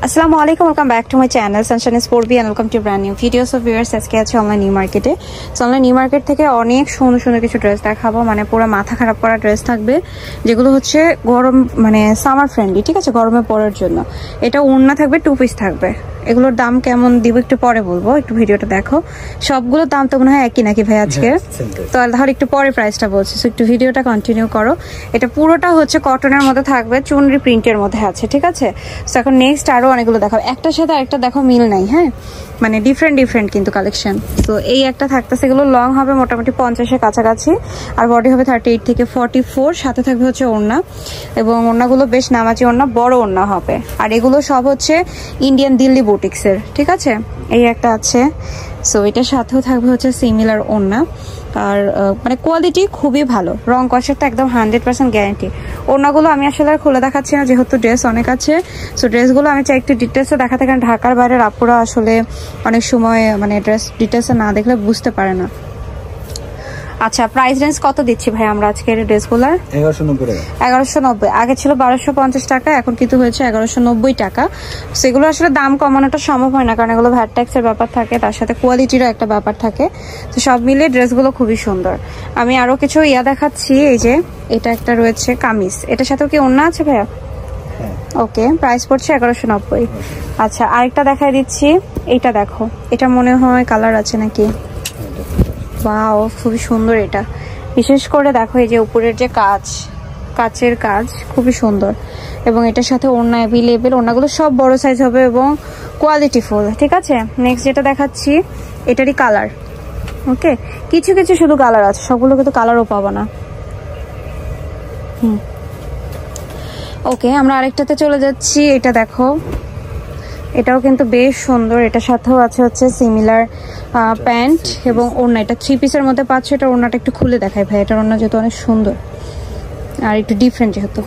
আসসালামু আলাইকুম, welcome back to my channel Sunshine Sportby and welcome to brand new videos of viewers. আজকে আছে online new মার্কেটে। So online new market থেকে অনেক সুন্দর সুন্দর কিছু ড্রেস দেখাবো, মানে পুরো মাথা খারাপ করা ড্রেস থাকবে, যেগুলো হচ্ছে গরম মানে সামার ফ্রেন্ডলি, ঠিক আছে, গরমে পরার জন্য। এটা ওড়না থাকবে, 2 পিস থাকবে। এগুলোর দাম কেমন দিব একটু পরে বলবো, একটু ভিডিওটা দেখো। সবগুলোর দাম তো মনে হয় একই নাকি ভাই আজকে? তো ধর একটু পরে প্রাইসটা বলছি, সো একটু ভিডিওটা কন্টিনিউ করো। এটা পুরোটা হচ্ছে কটনের মধ্যে থাকবে, চুনরি প্রিন্টের মধ্যে আছে, ঠিক আছে। সো এখন নেক্সট আরো অনেকগুলো দেখাবো, একটার সাথে আরেকটা দেখো মিল নাই, হ্যাঁ, মানে ডিফারেন্ট কিন্তু কালেকশন। তো এই একটা থাকতেছে, এগুলো লং হবে মোটামুটি 50-এর কাছাকাছি, আর বডি হবে 38 থেকে 44, সাথে থাকবে হচ্ছে ওড়না, এবং ওড়নাগুলো বেশ নামাজি ওড়না, বড় ওড়না হবে। আর এগুলো সব হচ্ছে ইন্ডিয়ান দিল্লি বুটিক্সের, ঠিক আছে। এই একটা আছে, সো এটার সাথেও থাকবে হচ্ছে সিমিলার ওড়না, আর মানে কোয়ালিটি খুবই ভালো, রং কষারটা একদম 100% গ্যারান্টি। ওড়নাগুলো আমি আসলে আর খুলে দেখাচ্ছি না, যেহেতু ড্রেস অনেক আছে। সো ড্রেসগুলো আমি চাই একটু ডিটেলসে দেখাতে, কারণ ঢাকার বাইরের আপুরা আসলে অনেক সময় মানে ড্রেস ডিটেলসে না দেখলে বুঝতে পারে না। আচ্ছা, প্রাইস রেঞ্জ কত দিচ্ছি ভাই আমরা আজকের ড্রেসগুলোর? 1190। আগে ছিল 1250 টাকা, এখন কিন্তু হয়েছে 1190 টাকা। সেগুলো আসলে দাম কমানোটা সম্ভব হয় না, কারণ এগুলো ভ্যাট ট্যাক্সের ব্যাপার থাকে, তার সাথে কোয়ালিটিরও একটা ব্যাপার থাকে। তো সব মিলিয়ে ড্রেসগুলো খুবই সুন্দর। আমি আরো কিছু দেখাচ্ছি। এই যে এটা একটা রয়েছে কামিজ, এটার সাথেও কি ওড়না আছে ভাইয়া? ওকে, প্রাইস পড়ছে 1190। আচ্ছা, আরেকটা দেখাই দিচ্ছি, এইটা দেখো, এটা মনে হয় কালার আছে নাকি? ওয়াও, খুবই সুন্দর এটা। বিশেষ করে দেখো এই যে উপরের যে কাচের কাজ খুবই সুন্দর, এবং এটার সাথে ওড়না অ্যাভেলেবেল। ওড়নাগুলো সব বড় সাইজ হবে এবং কোয়ালিটি ফুল, ঠিক আছে। নেক্সট যেটা দেখাচ্ছি, এটারই কালার, ওকে, কিছু কিছু শুধু কালার আছে, সবগুলো কিন্তু কালারও পাবো না। ওকে, আমরা আরেকটাতে চলে যাচ্ছি। এটা দেখো, এটাও কিন্তু বেশ সুন্দর। এটার সাথেও আছে হচ্ছে সিমিলার প্যান্ট এবং ওড়না। এটা 3 পিসের মধ্যে পাচ্ছ। এটা ওড়নাটা একটু খুলে দেখায় ভাই, এটার ওড়না যেহেতু অনেক সুন্দর আর একটু ডিফারেন্ট যেহেতু।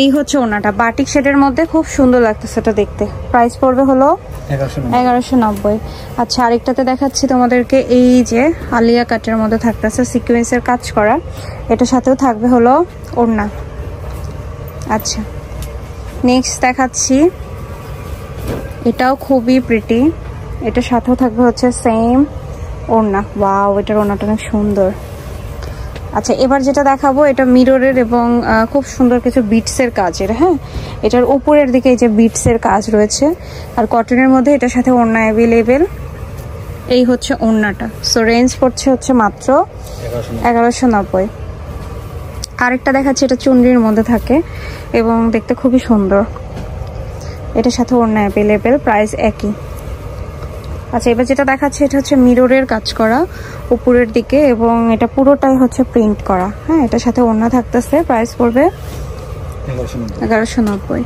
এই হচ্ছে ওড়নাটা, বাটিক শেডের মধ্যে খুব সুন্দর লাগতেছে এটা দেখতে। প্রাইস পড়বে হলো 1190। আচ্ছা, আরেকটাতে দেখাচ্ছি তোমাদেরকে, এই যে আলিয়া কাটের মধ্যে থাকতেছে, সিকোয়েন্সের কাজ করা। এটার সাথেও থাকবে হলো ওড়না। আচ্ছা, নেক্সট দেখাচ্ছি, এটাও খুবই প্রিটি। এটার সাথেও থাকবে হচ্ছে সেম ওড়না। ওয়াও, এটার ওড়নাটা অনেক সুন্দর। আচ্ছা, এবার যেটা দেখাবো, এটা মিররের এবং খুব সুন্দর কিছু বিটসের কাজের, হ্যাঁ, এটার উপরের দিকে এই যে বিটসের কাজ রয়েছে, আর কটনের মধ্যে এটার সাথে ওড়না অ্যাভেলেবেল। এই হচ্ছে ওড়নাটা। সো রেঞ্জ পড়ছে হচ্ছে মাত্র 1190। আরেকটা দেখাচ্ছি, এটা চুনরির মধ্যে থাকে এবং দেখতে খুবই সুন্দর। এটার সাথে ওড়না অ্যাভেলেবেল, প্রাইস একই। আচ্ছা, এবার যেটা দেখাচ্ছি, এটা হচ্ছে মিররের কাজ করা উপরের দিকে, এবং এটা পুরোটাই হচ্ছে প্রিন্ট করা, হ্যাঁ, এটার সাথে ওড়না থাকতেছে। প্রাইস পড়বে 1190।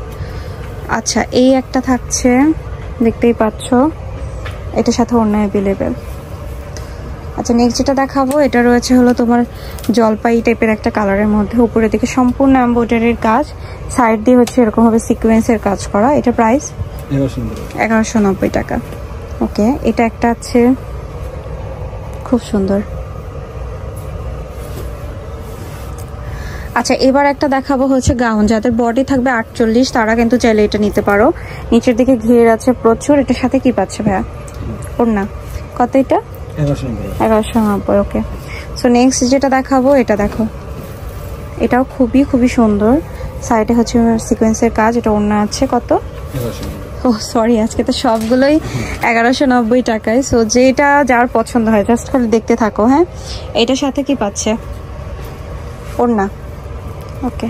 আচ্ছা, এই একটা থাকছে, দেখতেই পাচ্ছ, এটার সাথে ওড়না অ্যাভেলেবেল। আচ্ছা, নেক্সট যেটা দেখাবো, এটা রয়েছে হলো তোমার জলপাই টাইপের একটা কালারের মধ্যে, উপরের দিকে সম্পূর্ণ এমব্রয়ডারির কাজ, সাইড দিয়ে হচ্ছে এরকম ভাবে সিকোয়েন্সের কাজ করা। এটা প্রাইস 1190 টাকা। ওকে, এটা একটা আছে, খুব সুন্দর। আচ্ছা, এবার একটা দেখাবো হচ্ছে গাউন, যাদের বডি থাকবে 48, তারা কিন্তু চাইলে এটা নিতে পারো। নিচের দিকে ঘের আছে প্রচুর। এটার সাথে কি পাচ্ছে ভাইয়া? ওড়না। কত এটা? 1190। ওকে, সো নেক্সট যেটা দেখাবো, এটা দেখো, এটাও খুবই সুন্দর। সাইডে হচ্ছে সিকোয়েন্সের কাজ, এটা ওড়না আছে। কত? ও সরি, আজকে তো সবগুলোই 1190 টাকায়। সো যেটা যার পছন্দ হয় জাস্ট খালি দেখতে থাকো, হ্যাঁ। এটার সাথে কি পাচ্ছে? ওড়না। ওকে,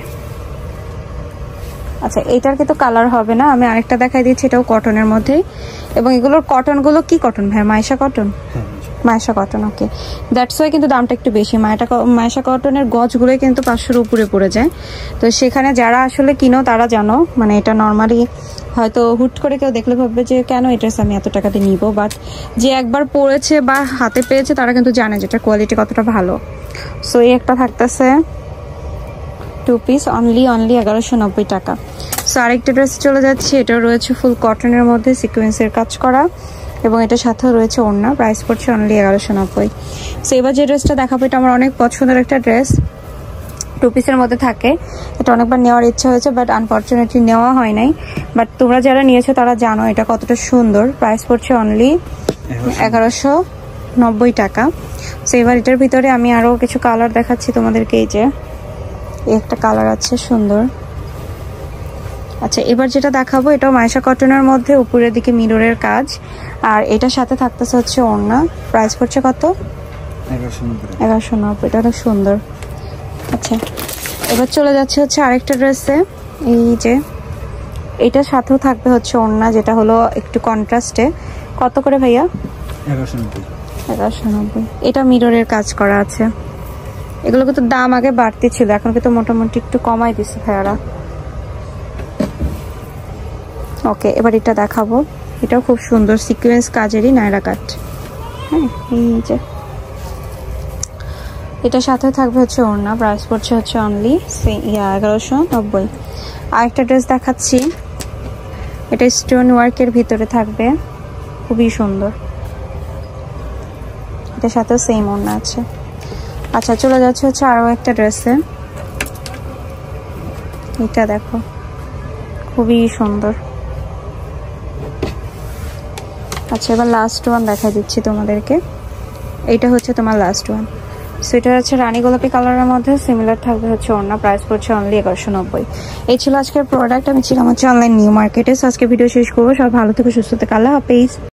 আচ্ছা, এটার কিন্তু কালার হবে না। আমি আরেকটা দেখাই দিচ্ছি, এটাও কটনের মধ্যেই, এবং এগুলোর কটনগুলো কি কটন ভাই? Maisha cotton. Maisha cotton, okay, that's why কিন্তু দামটা একটু বেশি। মাইশা কটনের গজগুলোই কিন্তু 500-এর উপরে পড়ে যায়। তো সেখানে যারা আসলে কিনো তারা জানো, মানে এটা নর্মালি হয়তো হুট করে কেউ দেখলে ভাববে যে কেন এটা আমি এত টাকা দিয়ে নিবো, বাট যে একবার পড়েছে বা হাতে পেয়েছে তারা কিন্তু জানে যেটা কোয়ালিটি কতটা ভালো। সো এই একটা থাকতেছে 2 পিস, অনলি 1190 টাকা। সো আরেকটা ড্রেস চলে যাচ্ছে, এটা রয়েছে ফুল কটনের মধ্যে সিকোয়েন্সের কাজ করা, এবং এটার সাথেও রয়েছে ওড়না। প্রাইস পড়ছে অনলি 1190। সো এবার যে ড্রেসটা দেখাবো, এটা আমার অনেক পছন্দের একটা ড্রেস। 2 পিসের মধ্যে থাকে। এটা অনেকবার নেওয়ার ইচ্ছা হয়েছে, বাট আনফরচুনেটলি নেওয়া হয় নাই। বাট তোমরা যারা নিয়েছো তারা জানো এটা কতটা সুন্দর। প্রাইস পড়ছে অনলি 1190 টাকা। সো এবার এটার ভিতরে আমি আরও কিছু কালার দেখাচ্ছি তোমাদেরকে। এই যে একটা কালার আছে সুন্দর। আচ্ছা, এবার যেটা দেখাবো এটাও মাইশা কটনের মধ্যে, উপরের দিকে মিররের কাজ, আর এটার সাথে থাকতেছে হচ্ছে ওড়না। প্রাইস পড়ছে কত? 1190। এটা অনেক সুন্দর। আচ্ছা, এবার চলে যাচ্ছে হচ্ছে আরেকটা ড্রেসে। এই যে এটার সাথেও থাকবে হচ্ছে ওড়না, যেটা হলো একটু কন্ট্রাস্টে। কত করে ভাইয়া? 1190। এটা মিররের কাজ করা আছে। এগুলো কিন্তু দাম আগে বাড়তি ছিল, এখন কিন্তু মোটামুটি একটু কমাই দিচ্ছে ভাইয়ারা। ওকে, এবার এটা দেখাবো। এটাও খুব সুন্দর সিকোয়েন্স কাজেরই নায়রা কাট। হ্যাঁ, এই যে এটার সাথে থাকবে হচ্ছে ওড়না। প্রাইস পড়ছে হচ্ছে অনলি 1190। আরেকটা ড্রেস দেখাচ্ছি। এটা স্টোন ওয়ার্কের ভিতরে থাকবে, খুবই সুন্দর। এটার সাথেও সেম ওড়না আছে। আচ্ছা, চলে যাচ্ছে হচ্ছে আরও একটা ড্রেসে। এটা দেখো, খুবই সুন্দর। আচ্ছা, এবার লাস্ট ওয়ান দেখা দিচ্ছি তোমাদেরকে। এইটা হচ্ছে তোমার লাস্ট ওয়ান। সো এটা হচ্ছে রানী গোলাপি কালারের মধ্যে, সিমিলার থাকবে হচ্ছে ওড়না। প্রাইস পড়ছে অনলি 1190। এই ছিল আজকের প্রোডাক্ট। আমি ছিলাম হচ্ছে অনলাইন নিউ মার্কেটে। আজকে ভিডিও শেষ করবো। সব ভালো থেকে সুস্থ থেকে, আল্লাহ হাফেজ।